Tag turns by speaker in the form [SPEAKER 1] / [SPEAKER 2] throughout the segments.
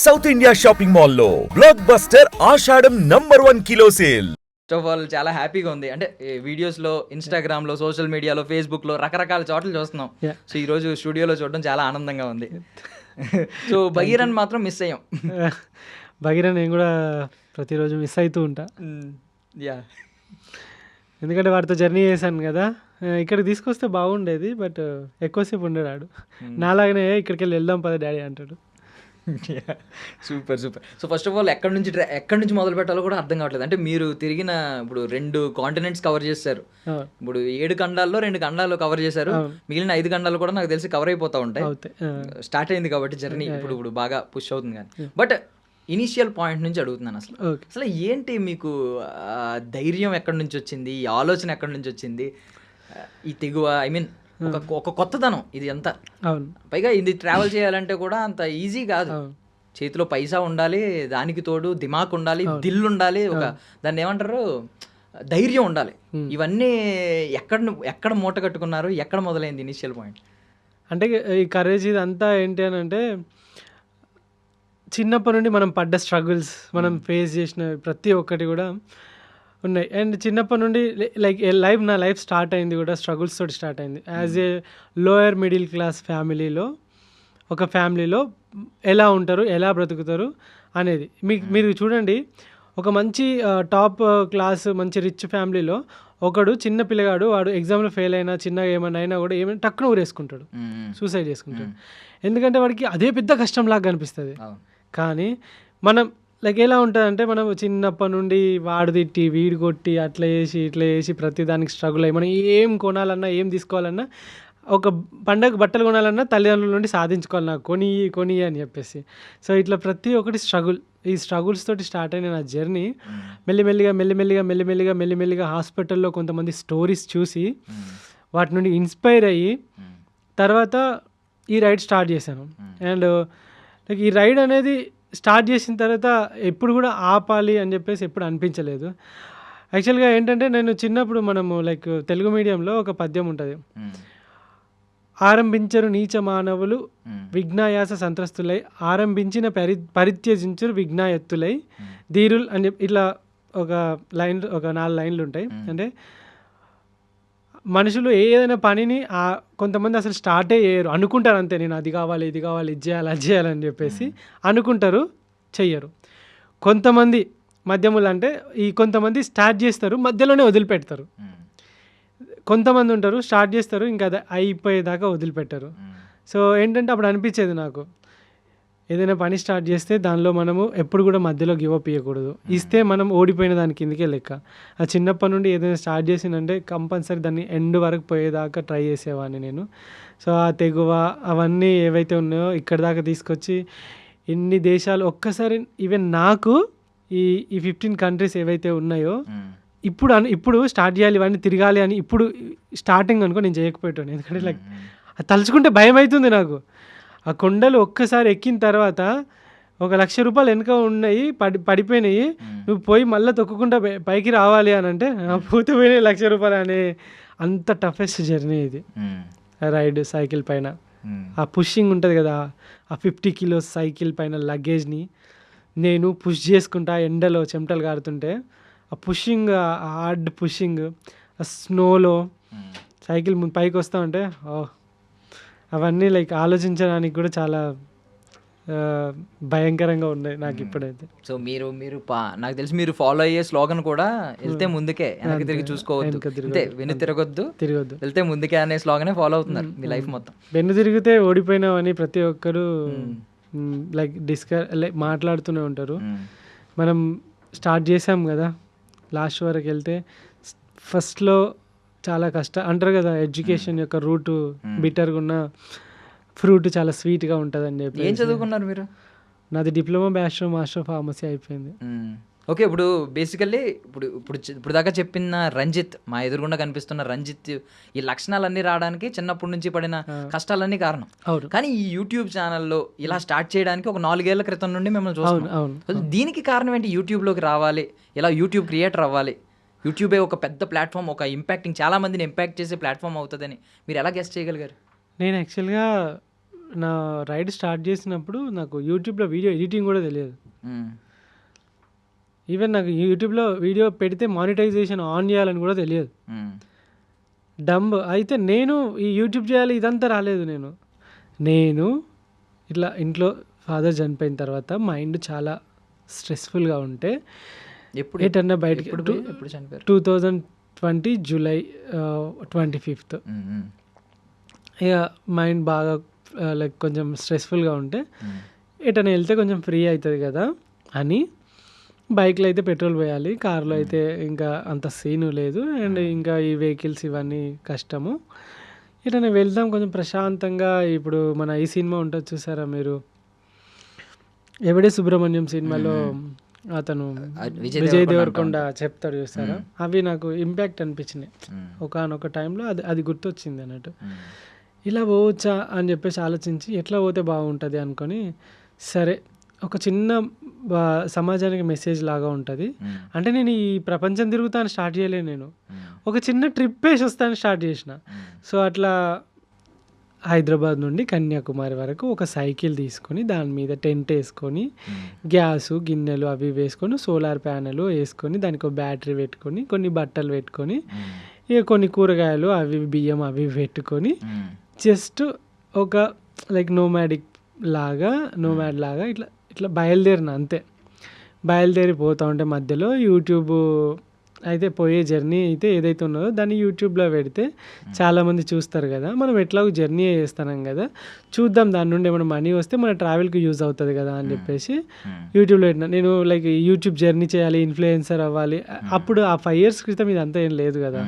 [SPEAKER 1] South India shopping mall లో blockbuster Ashadham #1 kilo sale.
[SPEAKER 2] First of all చాలా హ్యాపీగా ఉంది. అంటే వీడియోస్లో, ఇన్స్టాగ్రామ్లో, సోషల్ మీడియాలో, ఫేస్బుక్లో రకరకాల చోట్ల చూస్తున్నాం. సో ఈరోజు స్టూడియోలో చూడడం చాలా ఆనందంగా ఉంది. సో భగీరథ్ మాత్రం మిస్ అయ్యాం.
[SPEAKER 3] భగీరథ్ నేను కూడా ప్రతిరోజు మిస్ అవుతూ ఉంటా.
[SPEAKER 2] యా,
[SPEAKER 3] ఎందుకంటే వాడితో జర్నీ చేశాను కదా, ఇక్కడికి తీసుకొస్తే బాగుండేది. బట్ ఎక్కువసేపు ఉండడాడు. నాలాగనే ఇక్కడికి వెళ్ళి వెళ్దాం పద డాడీ అంటాడు.
[SPEAKER 2] Super super. So first of all ఎక్కడి నుంచి మొదలు పెట్టాలో కూడా అర్థం కావట్లేదు. అంటే మీరు తిరిగిన ఇప్పుడు 2 కాంటినెంట్స్ కవర్ చేశారు. ఇప్పుడు 7 ఖండాల్లో 2 ఖండాలు కవర్ చేశారు. మిగిలిన 5 ఖండాలు కూడా నాకు తెలిసి కవర్ అయిపోతా ఉంటాయి. స్టార్ట్ అయింది కాబట్టి జర్నీ ఇప్పుడు బాగా పుష్ అవుతుంది. కానీ బట్ ఇనీషియల్ పాయింట్ నుంచి అడుగుతున్నాను, అసలు ఏంటి మీకు ధైర్యం ఎక్కడి నుంచి వచ్చింది, ఈ ఆలోచన ఎక్కడి నుంచి వచ్చింది, ఈ తెగువ, ఐ మీన్ ఒక కొత్తదనం ఇది అంతా. పైగా ఇది ట్రావెల్ చేయాలంటే కూడా అంత ఈజీ కాదు. చేతిలో పైసా ఉండాలి, దానికి తోడు దిమాక్ ఉండాలి, దిల్ ఉండాలి, ఒక దాన్ని ఏమంటారు ధైర్యం ఉండాలి. ఇవన్నీ ఎక్కడ మూట కట్టుకున్నారు, ఎక్కడ మొదలైంది ఇనిషియల్ పాయింట్?
[SPEAKER 3] అంటే ఈ కరేజ్ ఇదంతా ఏంటి అని అంటే, చిన్నప్పటి నుండి మనం పడ్డ స్ట్రగుల్స్, మనం ఫేస్ చేసిన ప్రతి ఒక్కటి కూడా ఉన్నాయి. అండ్ చిన్నప్పటి నుండి లైక్ నా లైఫ్ స్టార్ట్ అయింది కూడా స్ట్రగుల్స్ తోటి స్టార్ట్ అయింది. As a lower middle class ఫ్యామిలీలో, ఒక ఫ్యామిలీలో ఎలా ఉంటారు, ఎలా బ్రతుకుతారు అనేది మీరు చూడండి. ఒక మంచి టాప్ క్లాస్ మంచి రిచ్ ఫ్యామిలీలో ఒకడు చిన్న పిల్లగాడు, వాడు ఎగ్జామ్లో ఫెయిల్ అయినా, చిన్నగా ఏమైనా అయినా కూడా ఏమైనా టక్కున ఊరేసుకుంటాడు, సూసైడ్ చేసుకుంటాడు. ఎందుకంటే వాడికి అదే పెద్ద కష్టంలాగా కనిపిస్తుంది. కానీ మనం లైక్ ఎలా ఉంటుందంటే, మనం చిన్నప్పటి నుండి వాడు తిట్టి వీడు కొట్టి అట్లా చేసి ఇట్లా చేసి ప్రతి దానికి స్ట్రగుల్ అయ్యి, మనం ఏం కొనాలన్నా ఏం తీసుకోవాలన్నా, ఒక పండగ బట్టలు కొనాలన్నా తల్లిదండ్రుల నుండి సాధించుకోవాలి, నాకు కొని అని చెప్పేసి. సో ఇట్లా ప్రతి ఒక్కటి స్ట్రగుల్. ఈ స్ట్రగుల్స్ తోటి స్టార్ట్ అయిన నా జర్నీ మెల్లిమెల్లిగా హాస్పిటల్లో కొంతమంది స్టోరీస్ చూసి వాటి నుండి ఇన్స్పైర్ అయ్యి తర్వాత ఈ రైడ్ స్టార్ట్ చేశాను. అండ్ లైక్ ఈ రైడ్ అనేది స్టార్ట్ చేసిన తర్వాత ఎప్పుడు కూడా ఆపాలి అని చెప్పేసి ఎప్పుడు అనిపించలేదు. యాక్చువల్గా ఏంటంటే, నేను చిన్నప్పుడు మనము లైక్ తెలుగు మీడియంలో ఒక పద్యం ఉంటుంది, ఆరంభించరు నీచ మానవులు విఘ్నాయాస సంత్రస్తులై, ఆరంభించిన పరిత్యజించరు విఘ్నాయత్తులై ధీరులు అని చెప్పి ఇట్లా ఒక 4 లైన్లు ఉంటాయి. అంటే మనుషులు ఏదైనా పనిని కొంతమంది అసలు స్టార్టే చేయరు, అనుకుంటారు అంతే, నేను అది కావాలి ఇది కావాలి ఇది చేయాలని చెప్పేసి అనుకుంటారు, చెయ్యరు. కొంతమంది మధ్యములు అంటే కొంతమంది స్టార్ట్ చేస్తారు, మధ్యలోనే వదిలిపెడతారు. కొంతమంది ఉంటారు స్టార్ట్ చేస్తారు, ఇంకా అది అయిపోయేదాకా వదిలిపెట్టారు. సో ఏంటంటే అప్పుడు అనిపించేది నాకు, ఏదైనా పని స్టార్ట్ చేస్తే దానిలో మనము ఎప్పుడు కూడా మధ్యలో గివప్ ఇవ్వకూడదు. ఇస్తే మనం ఓడిపోయిన దాని కిందకే లెక్క. ఆ చిన్నప్పటి నుండి ఏదైనా స్టార్ట్ చేసిందంటే కంపల్సరీ దాన్ని ఎండ్ వరకు పోయేదాకా ట్రై చేసేవాడిని నేను. సో ఆ తెగువ అవన్నీ ఏవైతే ఉన్నాయో ఇక్కడ దాకా తీసుకొచ్చి ఇన్ని దేశాలు ఒక్కసారి, ఈవెన్ నాకు ఈ 15 కంట్రీస్ ఏవైతే ఉన్నాయో ఇప్పుడు స్టార్ట్ చేయాలి, ఇవన్నీ తిరగాలి అని ఇప్పుడు స్టార్టింగ్ అనుకో నేను చేయకపోయాను. ఎందుకంటే లైక్ అది తలుచుకుంటే భయం అవుతుంది నాకు. ఆ కొండలు ఒక్కసారి ఎక్కిన తర్వాత ₹1,00,000 వెనక ఉన్నాయి, పడిపోయినాయి, నువ్వు పోయి మళ్ళీ తొక్కుకుంటా పైకి రావాలి అని అంటే పోతే పోయినాయి ₹1,00,000 అనే అంత టఫెస్ట్ జర్నీ ఇది. రైడ్ సైకిల్ పైన ఆ పుషింగ్ ఉంటుంది కదా, ఆ 50 కిలోస్ సైకిల్ పైన లగేజ్ని నేను పుష్ చేసుకుంటా, ఎండలో చెమటలు కారుతుంటే ఆ పుషింగ్, హార్డ్ పుషింగ్, ఆ స్నోలో సైకిల్ పైకి వస్తా ఉంటే అవన్నీ లైక్ ఆలోచించడానికి కూడా చాలా భయంకరంగా ఉన్నాయి నాకు ఇప్పుడైతే.
[SPEAKER 2] సో మీరు నాకు తెలిసి మీరు ఫాలో అయ్యే స్లోగన్ కూడా వెళ్తే ముందుకే, వెనక్కి తిరిగి చూసుకోవద్దు, అంతే, వెన్ను తిరగొద్దు, వెళ్తే ముందుకే అనే స్లోగనే ఫాలో అవుతున్నారు మీ లైఫ్ మొత్తం.
[SPEAKER 3] వెన్ను తిరిగితే ఓడిపోయినామని ప్రతి ఒక్కరు లైక్ మాట్లాడుతూనే ఉంటారు. మనం స్టార్ట్ చేసాం కదా, లాస్ట్ వరకు వెళ్తే ఫస్ట్లో చాలా అంటారు కదా, ఎడ్యుకేషన్ యొక్క రూట్ బిటర్గా ఉన్న ఫ్రూట్ చాలా స్వీట్గా ఉంటుంది అని చెప్పి.
[SPEAKER 2] ఏం చదువుకున్నారు మీరు?
[SPEAKER 3] నాది డిప్లొమా బ్యాచిలర్ మాస్టర్ ఫార్మసీ అయిపోయింది.
[SPEAKER 2] ఓకే, ఇప్పుడు బేసికల్లీ ఇప్పుడు దాకా చెప్పిన రంజిత్, మా ఎదురుగుండా కనిపిస్తున్న రంజిత్, ఈ లక్షణాలన్నీ రావడానికి చిన్నప్పటి నుంచి పడిన కష్టాలన్నీ కారణం. కానీ ఈ యూట్యూబ్ ఛానల్లో ఇలా స్టార్ట్ చేయడానికి ఒక 4 ఏళ్ల క్రితం నుండి మిమ్మల్ని చూస్తున్నాం. దీనికి కారణం ఏంటి? యూట్యూబ్లోకి రావాలి, ఇలా యూట్యూబ్ క్రియేటర్ అవ్వాలి, యూట్యూబే ఒక పెద్ద ప్లాట్ఫామ్, ఒక ఇంపాక్టింగ్, చాలా మందిని ఇంపాక్ట్ చేసే ప్లాట్ఫామ్ అవుతుందని మీరు ఎలా గెస్ట్ చేయగలిగారు?
[SPEAKER 3] నేను యాక్చువల్గా నా రైడ్ స్టార్ట్ చేసినప్పుడు నాకు యూట్యూబ్లో వీడియో ఎడిటింగ్ కూడా తెలియదు. ఈవెన్ నాకు యూట్యూబ్లో వీడియో పెడితే మానిటైజేషన్ ఆన్ చేయాలని కూడా తెలియదు. డంబ్ అయితే నేను ఈ యూట్యూబ్ చేయాలి ఇదంతా రాలేదు. నేను ఇట్లా ఇంట్లో ఫాదర్ చనిపోయిన తర్వాత మైండ్ చాలా స్ట్రెస్ఫుల్గా ఉంటే ఎటన్నా బయటకి 2020 జూలై 25 ఇక మైండ్ బాగా లైక్ కొంచెం స్ట్రెస్ఫుల్గా ఉంటే ఎటన్నా వెళ్తే కొంచెం ఫ్రీ అవుతుంది కదా అని బైక్లో అయితే పెట్రోల్ పోయాలి, కార్లో అయితే ఇంకా అంత సీను లేదు, అండ్ ఇంకా ఈ వెహికల్స్ ఇవన్నీ కష్టము. ఇటనే వెళ్దాం కొంచెం ప్రశాంతంగా. ఇప్పుడు మన ఈ సినిమా ఉంటుంది చూసారా మీరు, ఎవడే సుబ్రహ్మణ్యం సినిమాలో అతను విజయ్ దేవరకొండ చెప్తాడు చూసారా, అవి నాకు ఇంపాక్ట్ అనిపించినాయి ఒకనొక టైంలో. అది గుర్తొచ్చింది అన్నట్టు. ఇలా పోవచ్చా అని చెప్పేసి ఆలోచించి ఎట్లా పోతే బాగుంటుంది అనుకొని, సరే ఒక చిన్న సమాజానికి మెసేజ్ లాగా ఉంటుంది అంటే నేను ఈ ప్రపంచం తిరుగుతాను స్టార్ట్ చేయలేను, నేను ఒక చిన్న ట్రిప్ వేసి వస్తాను స్టార్ట్ చేసిన. సో అట్లా హైదరాబాద్ నుండి కన్యాకుమారి వరకు ఒక సైకిల్ తీసుకొని దాని మీద టెంట్ వేసుకొని గ్యాసు గిన్నెలు అవి వేసుకొని సోలార్ ప్యానెల్ వేసుకొని దానికి ఒక బ్యాటరీ పెట్టుకొని కొన్ని బట్టలు పెట్టుకొని ఇక కొన్ని కూరగాయలు అవి బియ్యం అవి పెట్టుకొని జస్ట్ ఒక లైక్ నోమాడ్ లాగా ఇట్లా బయలుదేరిన అంతే. బయలుదేరి పోతూ ఉంటే మధ్యలో యూట్యూబ్ అయితే పోయే జర్నీ అయితే ఏదైతే ఉన్నదో దాన్ని యూట్యూబ్లో పెడితే చాలామంది చూస్తారు కదా, మనం ఎట్లాగో జర్నీ చేస్తున్నాం కదా, చూద్దాం దాని నుండి ఏమైనా మనీ వస్తే మన ట్రావెల్కి యూజ్ అవుతుంది కదా అని చెప్పేసి యూట్యూబ్లో పెట్టిన. నేను లైక్ యూట్యూబ్ జర్నీ చేయాలి, ఇన్ఫ్లుయెన్సర్ అవ్వాలి. అప్పుడు ఆ 5 years క్రితం ఇదంతా ఏం లేదు కదా,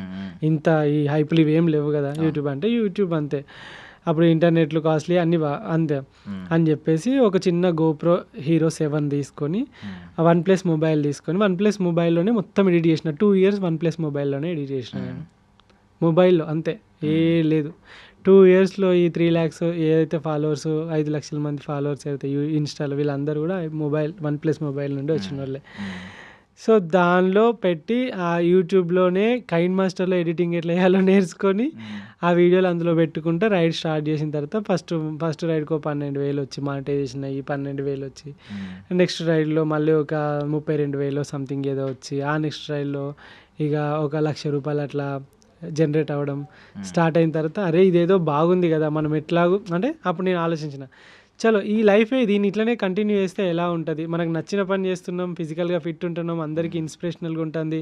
[SPEAKER 3] ఇంత ఈ హైపులు ఇవేం లేవు కదా. యూట్యూబ్ అంటే యూట్యూబ్ అంతే, అప్పుడు ఇంటర్నెట్లు కాస్ట్లీ అన్నీ అంతే అని చెప్పేసి ఒక చిన్న GoPro Hero 7 తీసుకొని OnePlus మొబైల్ తీసుకొని OnePlus మొబైల్లోనే మొత్తం ఎడిట్ చేసిన. 2 years OnePlus మొబైల్లోనే ఎడిట్ చేసిన నేను, మొబైల్లో అంతే, ఏ లేదు. 2 yearsలో ఈ 3 lakhs ఏదైతే ఫాలోవర్స్ 5 లక్షల మంది ఫాలోవర్స్ అయితే ఇన్స్టాలో వీళ్ళందరూ కూడా OnePlus మొబైల్ నుండి వచ్చిన వాళ్ళే. సో దానిలో పెట్టి ఆ యూట్యూబ్లోనే కైన్ మాస్టర్లో ఎడిటింగ్ ఎట్లా వేయాలో నేర్చుకొని ఆ వీడియోలు అందులో పెట్టుకుంటే రైడ్ స్టార్ట్ చేసిన తర్వాత ఫస్ట్ రైడ్కి 12,000 వచ్చి మానిటైజేషన్ అయ్యి 12,000 వచ్చి, నెక్స్ట్ రైడ్లో మళ్ళీ ఒక 32,000 సంథింగ్ ఏదో వచ్చి, ఆ నెక్స్ట్ రైడ్లో ఇక ఒక ₹1,00,000 అట్లా జనరేట్ అవ్వడం స్టార్ట్ అయిన తర్వాత అరే ఇదేదో బాగుంది కదా, మనం ఎట్లాగూ అంటే అప్పుడు నేను ఆలోచించిన చలో ఈ లైఫే దీన్ని ఇట్లనే కంటిన్యూ చేస్తే ఎలా ఉంటుంది, మనకు నచ్చిన పని చేస్తున్నాం, ఫిజికల్గా ఫిట్ ఉంటున్నాం, అందరికీ ఇన్స్పిరేషనల్గా ఉంటుంది.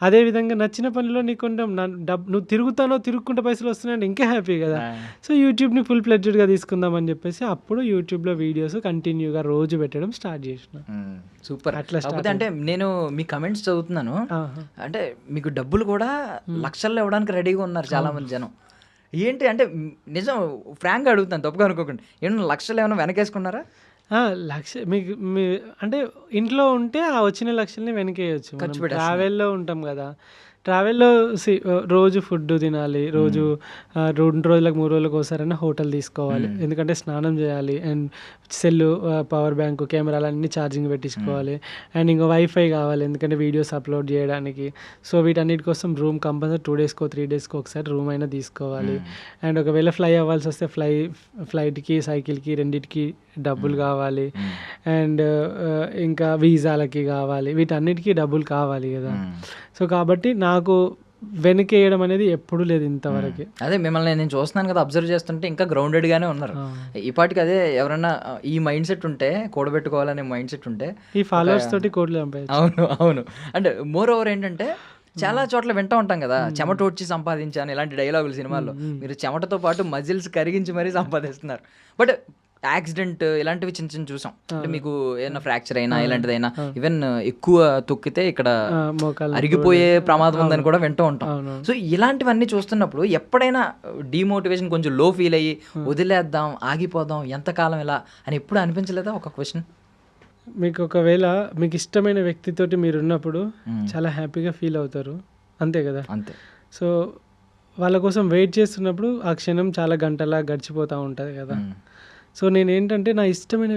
[SPEAKER 3] అదేవిధంగా నచ్చిన పనిలో నీకు కొంచెం నువ్వు తిరుగుకుంటే పైసలు వస్తున్నాయంటే ఇంకా హ్యాపీ కదా. సో యూట్యూబ్ని ఫుల్ ప్లెడ్జ్డ్గా తీసుకుందాం అని చెప్పేసి అప్పుడు యూట్యూబ్లో వీడియోస్ కంటిన్యూగా రోజు పెట్టడం స్టార్ట్ చేసిన.
[SPEAKER 2] సూపర్. అట్లా అంటే నేను మీ కమెంట్స్ చదువుతున్నాను, అంటే మీకు డబ్బులు కూడా లక్షల్లో ఇవ్వడానికి రెడీగా ఉన్నారు చాలా మంది జనం. ఏంటి అంటే నిజం ఫ్రాంక్గా అడుగుతాను, తప్పుగా అనుకోకండి, ఏమన్నా లక్షలు ఏమైనా వెనకేసుకున్నారా?
[SPEAKER 3] మీకు అంటే ఇంట్లో ఉంటే ఆ వచ్చిన లక్షల్ని వెనకేయచ్చు. ట్రావెల్లో ఉంటాం కదా, ట్రావెల్లో రోజు ఫుడ్ తినాలి, రోజు 2 రోజులకు 3 రోజులకు ఒకసారైనా హోటల్ తీసుకోవాలి, ఎందుకంటే స్నానం చేయాలి, అండ్ సెల్ పవర్ బ్యాంక్ కెమెరాలు అన్నీ ఛార్జింగ్ పెట్టించుకోవాలి, అండ్ ఇంకా వైఫై కావాలి ఎందుకంటే వీడియోస్ అప్లోడ్ చేయడానికి. సో వీటన్నిటి కోసం రూమ్ కంపల్సరీ 2 daysకో 3 daysకో ఒకసారి రూమ్ అయినా తీసుకోవాలి. అండ్ ఒకవేళ ఫ్లై అవ్వాల్సి వస్తే ఫ్లైట్కి సైకిల్కి రెండింటికి డబ్బులు కావాలి, అండ్ ఇంకా వీసాలకి కావాలి, వీటన్నిటికీ డబ్బులు కావాలి కదా. సో కాబట్టి నాకు వెనకేయడం అనేది ఎప్పుడూ లేదు ఇంతవరకు.
[SPEAKER 2] అదే మిమ్మల్ని నేను చూస్తున్నాను కదా, అబ్జర్వ్ చేస్తుంటే ఇంకా గ్రౌండెడ్గానే ఉన్నారు. ఇప్పటికి అదే ఎవరన్నా ఈ మైండ్ సెట్ ఉంటే, కూడబెట్టుకోవాలనే మైండ్ సెట్ ఉంటే
[SPEAKER 3] ఈ ఫాలోవర్స్ తోటి కోట్లు సంపాదించు.
[SPEAKER 2] అవును. అంటే మోర్ ఓవర్ ఏంటంటే చాలా చోట్ల వింటూ ఉంటాం కదా, చెమట వచ్చి సంపాదించాను ఇలాంటి డైలాగులు సినిమాల్లో. మీరు చెమటతో పాటు మజిల్స్ కరిగించి మరీ సంపాదిస్తున్నారు. బట్ యాక్సిడెంట్ ఇలాంటివి చిన్న చిన్న చూసాం, అంటే మీకు ఏదైనా ఫ్రాక్చర్ అయినా ఇలాంటిదైనా, ఈవెన్ ఎక్కువ తొక్కితే ఇక్కడ అరిగిపోయే ప్రమాదం ఉందని కూడా వింటూ ఉంటాం. సో ఇలాంటివన్నీ చూస్తున్నప్పుడు ఎప్పుడైనా డిమోటివేషన్ కొంచెం లో ఫీల్ అయ్యి వదిలేద్దాం, ఆగిపోదాం, ఎంతకాలం ఇలా అని ఎప్పుడు అనిపించలేదా? ఒక క్వశ్చన్,
[SPEAKER 3] మీకు ఒకవేళ మీకు ఇష్టమైన వ్యక్తితోటి మీరు ఉన్నప్పుడు చాలా హ్యాపీగా ఫీల్ అవుతారు, అంతే కదా.
[SPEAKER 2] అంతే.
[SPEAKER 3] సో వాళ్ళ కోసం వెయిట్ చేస్తున్నప్పుడు ఆ క్షణం చాలా గంటలా గడిచిపోతూ ఉంటుంది కదా. సో నేనేంటంటే నా ఇష్టమైన